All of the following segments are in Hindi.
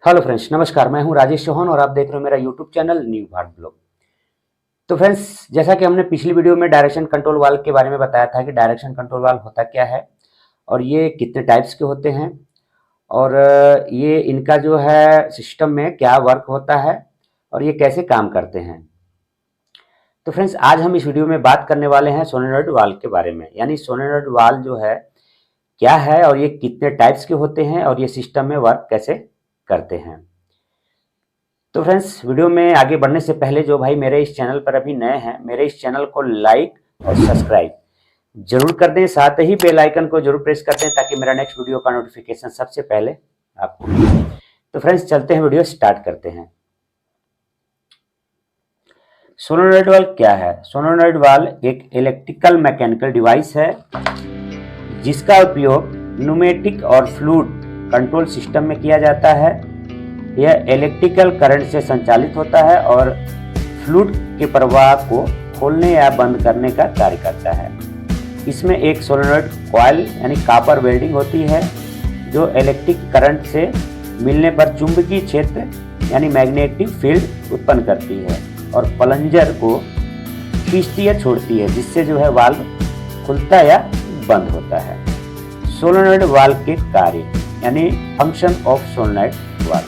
हेलो फ्रेंड्स, नमस्कार। मैं हूं राजेश चौहान और आप देख रहे हो मेरा YouTube channel new Bharat blog. तो फ्रेंड्स, जैसा कि हमने पिछली वीडियो में डायरेक्शन कंट्रोल वाल्व के बारे में बताया था कि डायरेक्शन कंट्रोल वाल्व होता क्या है और ये कितने टाइप्स के होते हैं और ये इनका जो है सिस्टम में क्या वर्क होता है और ये कैसे काम करते हैं। तो फ्रेंड्स, आज हम इस वीडियो में बात करने वाले हैं सोलेनॉइड वाल्व के बारे में, यानी सोलेनॉइड वाल्व जो है क्या है और ये कितने टाइप्स के होते हैं और ये सिस्टम में वर्क कैसे करते हैं। तो फ्रेंड्स, वीडियो में आगे बढ़ने से पहले जो भाई मेरे इस चैनल पर अभी नए हैं, मेरे इस चैनल को लाइक और सब्सक्राइब जरूर कर दें, साथ ही बेल आइकन को जरूर प्रेस कर दें ताकि मेरा नेक्स्ट वीडियो का नोटिफिकेशन सबसे पहले आपको मिले। तो फ्रेंड्स, चलते हैं, वीडियो स्टार्ट करते हैं। सोलेनॉइड वाल्व क्या है? सोलेनॉइड वाल्व एक इलेक्ट्रिकल मैकेनिकल डिवाइस है जिसका उपयोग न्यूमेटिक और फ्लूइड कंट्रोल सिस्टम में किया जाता है। यह इलेक्ट्रिकल करंट से संचालित होता है और फ्लूइड के प्रवाह को खोलने या बंद करने का कार्य करता है। इसमें एक सोलेनॉइड कॉइल यानी कॉपर वेल्डिंग होती है जो इलेक्ट्रिक करंट से मिलने पर चुंबकीय क्षेत्र यानी मैग्नेटिक फील्ड उत्पन्न करती है और प्लंजर को खींचती या छोड़ती है, जिससे जो है वाल्व खुलता या बंद होता है। सोलेनॉइड वाल्व के कार्य यानी फंक्शन ऑफ सोलेनॉइड वाल्व,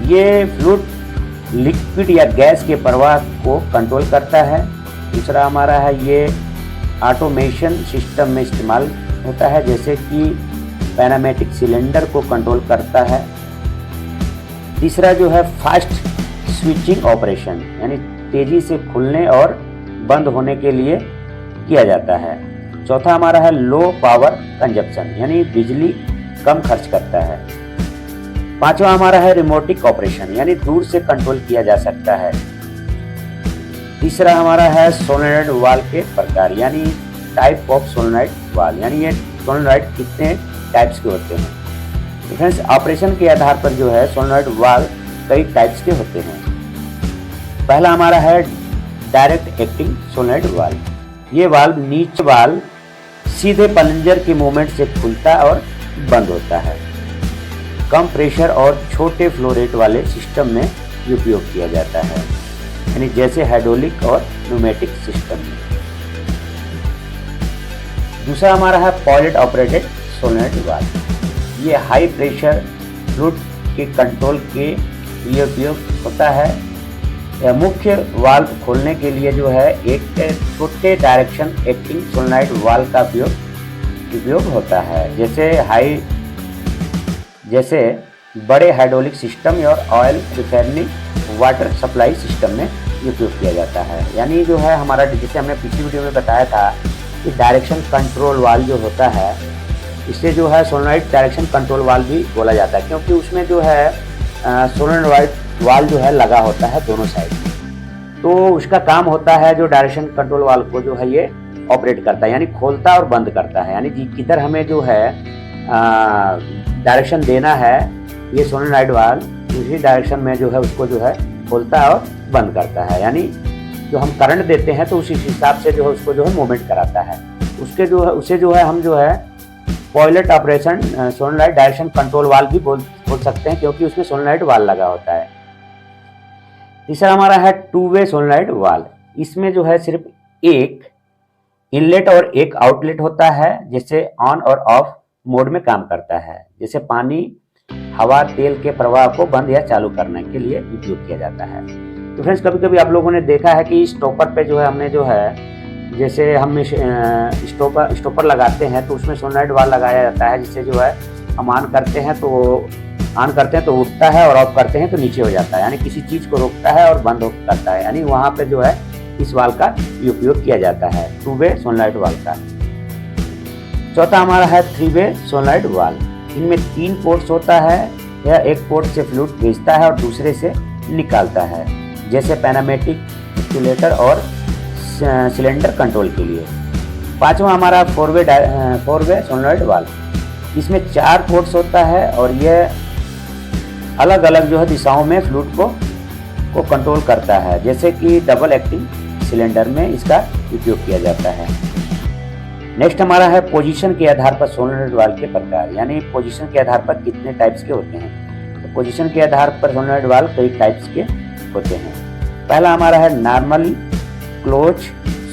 ये फ्लूइड लिक्विड या गैस के प्रवाह को कंट्रोल करता है। दूसरा हमारा है ये ऑटोमेशन सिस्टम में इस्तेमाल होता है, जैसे कि पैनामेटिक सिलेंडर को कंट्रोल करता है। तीसरा जो है फास्ट स्विचिंग ऑपरेशन, यानी तेजी से खुलने और बंद होने के लिए किया जाता है। चौथा हमारा है लो पावर कंजप्शन, यानी बिजली कम खर्च करता है। पांचवा हमारा है रिमोटिक ऑपरेशन, यानी दूर से कंट्रोल किया जा सकता है। तीसरा हमारा है सोलेनॉइड वाल्व के प्रकार, यानी टाइप ऑफ सोलेनॉइड वाल्व, यानी ये सोलेनॉइड कितने टाइप्स के होते हैं। तो फ्रेंड्स, ऑपरेशन के आधार पर जो है सोलेनॉइड वाल्व कई टाइप्स के होते हैं। पहला हमारा है डायरेक्ट एक्टिंग सोलेनॉइड वाल्व। ये वाल्व नीचे वाल्व सीधे प्लंजर के मूवमेंट से खुलता और बंद होता है। कम प्रेशर और छोटे फ्लो रेट वाले सिस्टम में उपयोग किया जाता है, यानी जैसे हाइड्रोलिक और न्यूमेटिक सिस्टम में। दूसरा हमारा है पायलट ऑपरेटेड सोलेनॉइड वाल्व। ये हाई प्रेशर फ्लूइड के कंट्रोल के लिए उपयोग होता है। यह मुख्य वाल्व खोलने के लिए जो है एक छोटे डायरेक्शन एक्टिंग सोलेनॉइड वाल्व का उपयोग होता है, जैसे बड़े हाइड्रोलिक सिस्टम और oil refining water supply system में उपयोग किया जाता है। यानी जो है हमारा, जैसे हमने पिछली वीडियो में बताया था कि डायरेक्शन कंट्रोल वाल्व जो होता है, इसे जो है सोलेनॉइड डायरेक्शन कंट्रोल वाल्व भी बोला जाता है, क्योंकि उसमें जो है सोलेनॉइड वाल्व जो है लगा होता है दोनों साइड में। तो उसका काम होता है जो डायरेक्शन कंट्रोल वाल्व को जो है ये ऑपरेट करता है, यानी खोलता और बंद करता है। यानी किधर हमें जो है डायरेक्शन देना है, ये सोलेनॉइड वाल्व उसी डायरेक्शन में जो है उसको जो है खोलता और बंद करता है। यानी जो हम करंट देते हैं तो उसी हिसाब से जो है उसको जो है मूवमेंट कराता है। उसे जो है हम जो है pilot operation solenoid direction control valve भी बोल सकते हैं, क्योंकि उसमें सोलेनॉइड वाल्व लगा होता है। तीसरा हमारा है टू वे सोलेनॉइड वाल्व। इसमें जो है सिर्फ एक इनलेट और एक आउटलेट होता है, जिससे ऑन और ऑफ मोड में काम करता है। जैसे पानी, हवा, तेल के प्रवाह को बंद या चालू करने के लिए उपयोग किया जाता है। तो फ्रेंड्स, कभी कभी आप लोगों ने देखा है कि स्टॉपर पे जो है हमने जो है, जैसे हम स्टॉपर लगाते हैं तो उसमें सोलेनॉइड वाल्व लगाया जाता है, जिससे जो है हम ऑन करते हैं तो उठता है और ऑफ करते हैं तो नीचे हो जाता है, यानी किसी चीज को रोकता है और बंद करता है। यानी वहां पे जो है इस वाल्व का उपयोग किया जाता है, टू वे सोलेनॉइड वाल्व का। चौथा हमारा है थ्री वे सोलेनॉइड वाल्व। इनमें 3 पोर्ट्स होता है। यह एक पोर्ट से फ्लूइड भेजता है और दूसरे से निकालता है, जैसे पैनामेटिक रेगुलेटर और सिलेंडर कंट्रोल के लिए। पांचवा हमारा फोर वे सोलेनॉइड वाल्व। इसमें 4 पोर्ट्स होता है और यह अलग अलग जो है दिशाओं में फ्लूइड को कंट्रोल करता है, जैसे कि डबल एक्टिंग सिलेंडर में इसका उपयोग किया जाता है। नेक्स्ट हमारा है पोजीशन के आधार पर सोलेनॉइड वाल्व के प्रकार, यानी पोजीशन के आधार पर कितने टाइप्स के होते हैं। तो पोजीशन के आधार पर सोलेनॉइड वाल्व कई टाइप्स के होते हैं। पहला हमारा है नॉर्मल क्लोज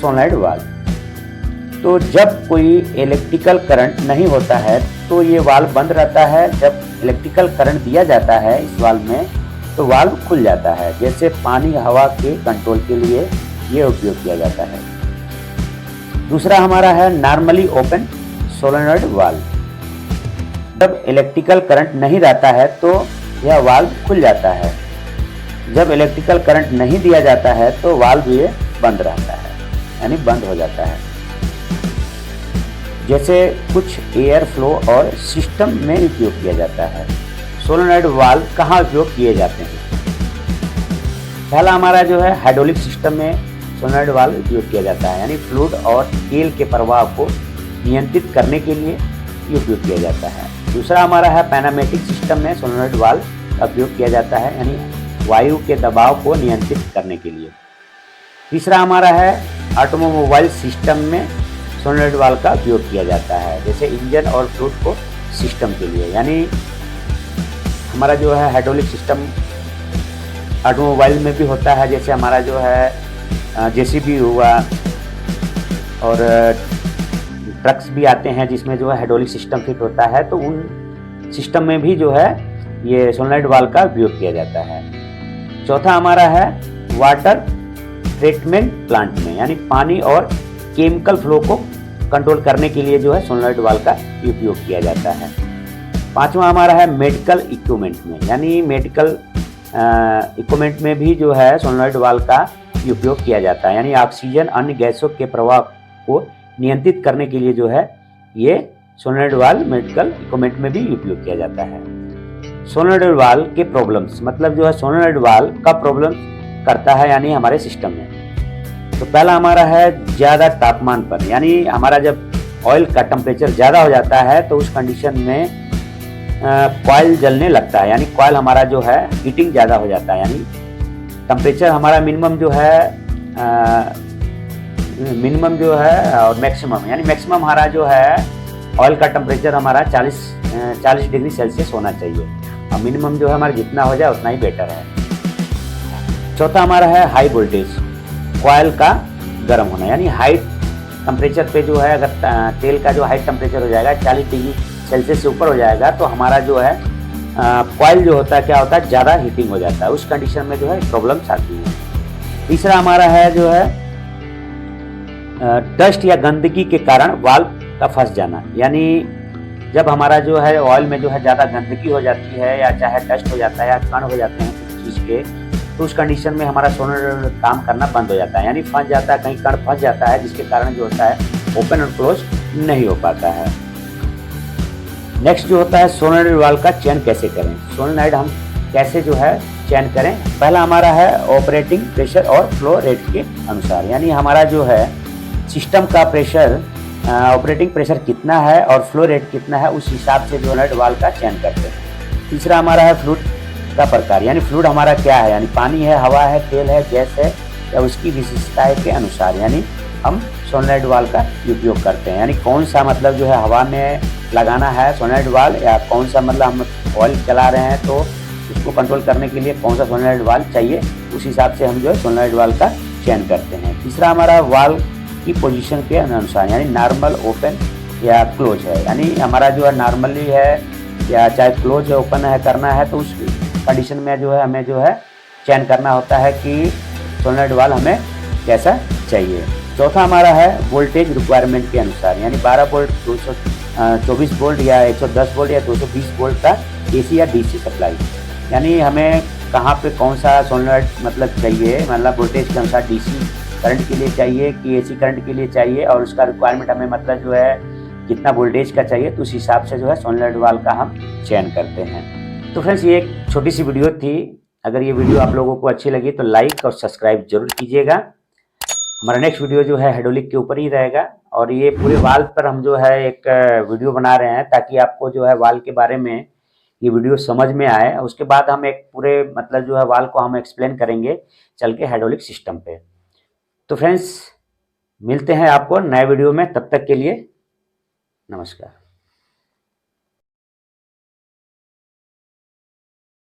सोलेनॉइड वाल्व। तो जब कोई इलेक्ट्रिकल करंट नहीं होता है तो ये वाल्व बंद रहता है। जब इलेक्ट्रिकल करंट दिया जाता है इस वाल्व में तो वाल्व खुल जाता है। जैसे पानी हवा के कंट्रोल के लिए ये उपयोग किया जाता है। दूसरा हमारा है नॉर्मली ओपन सोलेनॉइड वाल्व। जब इलेक्ट्रिकल करंट नहीं रहता है तो यह वाल्व खुल जाता है। जब इलेक्ट्रिकल करंट नहीं दिया जाता है तो वाल्व ये बंद रहता है, यानी बंद हो जाता है। जैसे कुछ एयर फ्लो और सिस्टम में उपयोग किया जाता है। सोलेनॉइड वाल्व कहाँ उपयोग किए जाते हैं? पहला हमारा जो है हाइड्रोलिक सिस्टम में सोलेनॉइड वाल्व उपयोग किया जाता है, यानी फ्लूइड और तेल के प्रवाह को नियंत्रित करने के लिए उपयोग किया जाता है। दूसरा हमारा है पैनामेटिक सिस्टम में सोलेनॉइड वाल्व का उपयोग किया जाता है, यानी वायु के दबाव को नियंत्रित करने के लिए। तीसरा हमारा है ऑटोमोबाइल सिस्टम में सोलेनॉइड वाल्व का उपयोग किया जाता है, जैसे इंजन और फ्लूइड को सिस्टम के लिए। यानी हमारा जो है हाइड्रोलिक सिस्टम ऑटोमोबाइल में भी होता है, जैसे हमारा जो है जेसीबी हुआ और ट्रक्स भी आते हैं जिसमें जो है हाइड्रोलिक सिस्टम फिट होता है, तो उन सिस्टम में भी जो है ये सोलेनॉइड वाल्व का उपयोग किया जाता है। चौथा हमारा है वाटर ट्रीटमेंट प्लांट में, यानी पानी और केमिकल फ्लो को कंट्रोल करने के लिए जो है सोलेनॉइड वाल्व का उपयोग किया जाता है। पांचवा हमारा है मेडिकल इक्विपमेंट में, यानी मेडिकल इक्विपमेंट में भी जो है सोलेनॉइड वाल्व का उपयोग किया जाता है, यानी ऑक्सीजन अन्य गैसों के प्रवाह को नियंत्रित करने के लिए जो है ये सोलेनॉइड वाल्व मेडिकल इक्विपमेंट में भी उपयोग किया जाता है। सोलेनॉइड वाल्व के प्रॉब्लम्स, मतलब जो है सोलेनॉइड वाल्व का प्रॉब्लम करता है यानी हमारे सिस्टम में। तो पहला हमारा है ज़्यादा तापमान पर, यानी हमारा जब ऑयल का टेम्परेचर ज़्यादा हो जाता है तो उस कंडीशन में कॉइल जलने लगता है, यानी कॉइल हमारा जो है हीटिंग ज़्यादा हो जाता है। यानी टेम्परेचर हमारा मिनिमम जो है और मैक्सिमम, यानी मैक्सिमम हमारा जो है ऑयल का टेम्परेचर हमारा 40 डिग्री सेल्सियस होना चाहिए और मिनिमम जो है हमारा जितना हो जाए उतना ही बेटर है। चौथा हमारा है हाई वोल्टेज, कॉइल का गर्म होना, यानी हाई टेम्परेचर पे जो है अगर तेल का जो हाई टेम्परेचर हो जाएगा 40 डिग्री सेल्सियस से ऊपर हो जाएगा तो हमारा जो है कॉइल जो होता है क्या होता है ज़्यादा हीटिंग हो जाता है। उस कंडीशन में जो है प्रॉब्लम्स आती है। तीसरा हमारा है जो है डस्ट या गंदगी के कारण वाल्व का फंस जाना, यानी जब हमारा जो है ऑयल में जो है ज़्यादा गंदगी हो जाती है या चाहे डस्ट हो जाता है या कण हो जाते हैं किसी चीज़ के, तो उस कंडीशन में हमारा सोलेनॉइड काम करना बंद हो जाता है, यानी फंस जाता है, कहीं कण फंस जाता है जिसके कारण जो होता है ओपन और क्लोज नहीं हो पाता है। नेक्स्ट जो होता है सोलेनॉइड वाल्व का चयन कैसे करें, सोलेनॉइड हम कैसे जो है चयन करें। पहला हमारा है ऑपरेटिंग प्रेशर और फ्लो रेट के अनुसार, यानी हमारा जो है सिस्टम का प्रेशर ऑपरेटिंग प्रेशर कितना है और फ्लो रेट कितना है उस हिसाब से सोलेनॉइड वाल्व का चयन करते हैं। तीसरा हमारा है फ्लूइड का प्रकार, यानी फ्लूइड हमारा क्या है, यानी पानी है, हवा है, तेल है, गैस है, या उसकी विशिष्टताएं के अनुसार यानी हम सोलेनॉइड वाल्व का उपयोग करते हैं। यानी कौन सा मतलब जो है हवा में लगाना है सोलेनॉइड वाल्व, या कौन सा मतलब हम ऑयल चला रहे हैं तो उसको कंट्रोल करने के लिए कौन सा सोलेनॉइड वाल्व चाहिए, उस हिसाब से हम जो है सोलेनॉइड वाल्व का चयन करते हैं। तीसरा हमारा वाल्व की पोजीशन के अनुसार, यानी नॉर्मल, ओपन या क्लोज है, यानी हमारा जो है नॉर्मली है या चाहे क्लोज है, ओपन है करना है, तो उस कंडीशन में जो है हमें जो है चयन करना होता है कि सोलेनॉइड वाल्व हमें कैसा चाहिए। चौथा हमारा है वोल्टेज रिक्वायरमेंट के अनुसार, यानी 12 वोल्ट, 224 वोल्ट या 110 वोल्ट या 220 वोल्ट का एसी या डीसी सप्लाई, यानी हमें कहाँ पे कौन सा सोलेनॉइड मतलब चाहिए, मतलब वोल्टेज के अनुसार डीसी करंट के लिए चाहिए कि एसी करंट के लिए चाहिए, और उसका रिक्वायरमेंट हमें मतलब जो है कितना वोल्टेज का चाहिए, तो उस हिसाब से जो है सोलेनॉइड वाल्व का हम चयन करते हैं। तो फ्रेंड्स ये एक छोटी सी वीडियो थी। अगर ये वीडियो आप लोगों को अच्छी लगी तो लाइक और सब्सक्राइब जरूर कीजिएगा। हमारा नेक्स्ट वीडियो जो है हाइड्रोलिक के ऊपर ही रहेगा, और ये पूरे वाल्व पर हम जो है एक वीडियो बना रहे हैं ताकि आपको जो है वाल्व के बारे में ये वीडियो समझ में आए। उसके बाद हम एक पूरे मतलब जो है वाल्व को हम एक्सप्लेन करेंगे चल के हाइड्रोलिक सिस्टम पे। तो फ्रेंड्स मिलते हैं आपको नए वीडियो में, तब तक के लिए नमस्कार।